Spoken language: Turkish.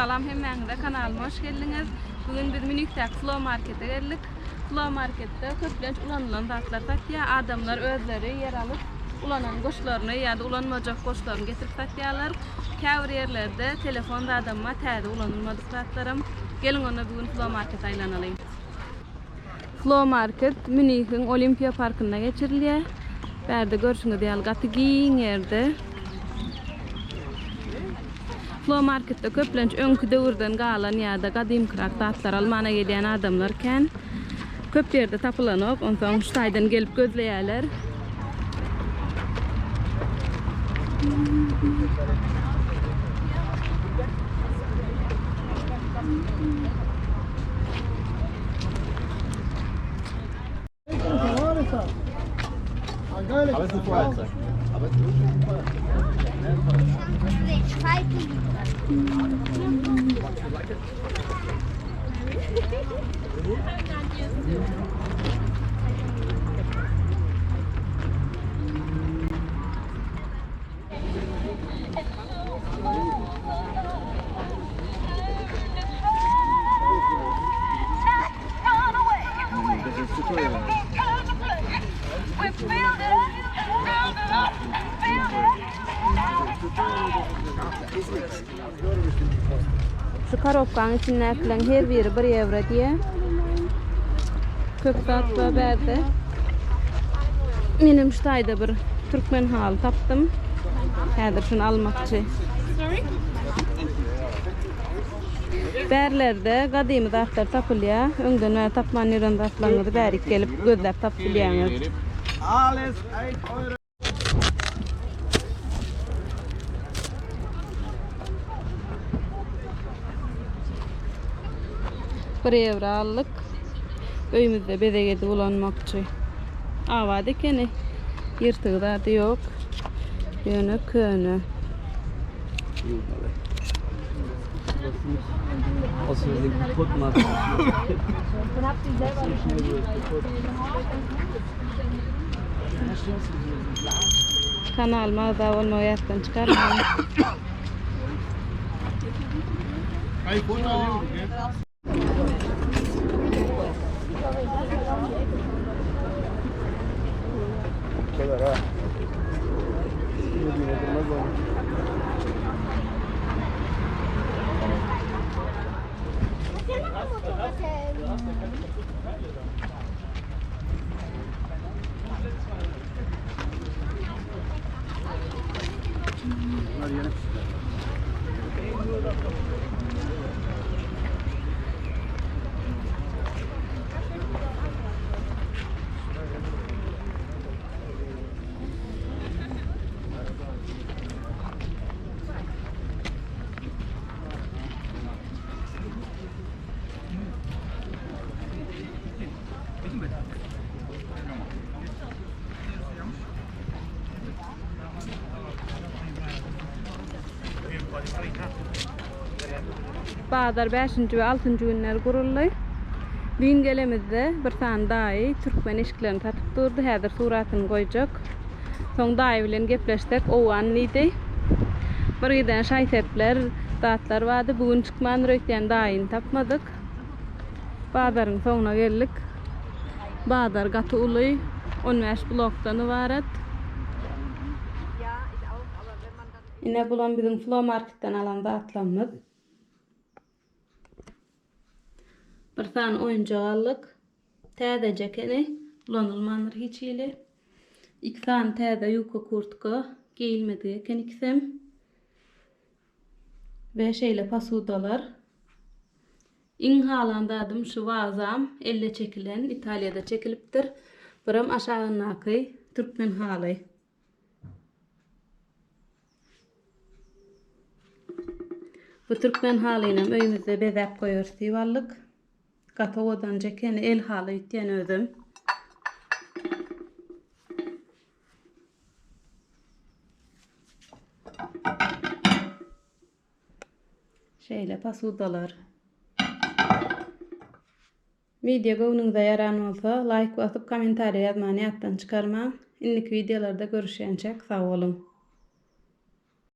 Salam hemmeňize kanalyma hoş geldiniz. Bugün biz Münih'te Flow Market'e geldik. Flow Market'te köplenç ulanılan tatlar satýar. Adamlar özleri yer alıp ulanan goşlaryny ýa-da ulanmajak goşlaryny getirip satýarlar. Käbir yerlerde telefonda adamma täze ulanylmadyk tatlarym. Gelin onu bugün Flow Market'e aýlanalyň. Flow Market Münih'in Olimpiya Parkynda geçirilýär. Berde görüşüňiz diýal gaty giň ýerde. Flow Market'te köplenç öňkü döwürden galan ýa-da gadymkyrak tatlar almana gelýän adamlarken köp ýerde tapylanyp, onsoň şu taýdan gelip gözleýärler. Aber es ist ein Feuerzeug. Aber es ist ein Feuerzeug. Das ist zu teuer. Şu karobkanyň içindekilerin her biri 1 euro diye. Köp tatlı berdi. Menim şu taýda bir türkmen haly tapdym. Häzir şunu almakçy. Berlerde gadymy tatlar tapylýar. Öňden we tapman ýören tatlaryny bärik gelip gözläp tapylýar. Alles 1 Euro. Bir euro allyk. Öýümizde bedegede ulanmakçy. Awa dekeni. Ýyrtygda ýok. Ýöne köne. Aus Versehen kaputt machen. Dann habt ihr selber Kanalyma abone bolmagy ýatdan çykarmaň. iPhone alıyorum. Kadar ha. Şimdi durmaz oldu. Bazar 5-nji we 6-njy günler guruldy. Bugün gelemizde bir tane daýy türkmen eşiklerini tatyp durdy. Häzir suratyny goýjak. Soň daýy bilen gepleşdik. Owan diýdi. Bir giden şaýtepler, tatlar bardy. Bugün çykman röýtden daýyny tapmadyk. Bazaryň soňuna geldik. Bazar gaty uly 15 blokdan ibaret. Ine bulan bizim Flow Market'ten alan tatlarymyz. Bir tane oyuncak aldık. Täze jekeni, ulanylmandyr hiç ýeli. 2 tane täze ýuka kurtka, giyilmedi kenikisem. Ve şeýle pasudalar. Iň halandadym şu wazam elle çekilen, Italiýada çekilipdir. Biram aşagynaky türkmen haly. Bu türkmen halyna öýümizde bezäp goýarsyp aldyk. Gatowadan jekeni el haly ýetýän özüm. Şeýle pasudalar. Video göwnüňize ýaran bolsa, like basyp kommentariýa ýazmany ýatdan çykarmaň. Indiki videolarda görüşýänçek sag bolun.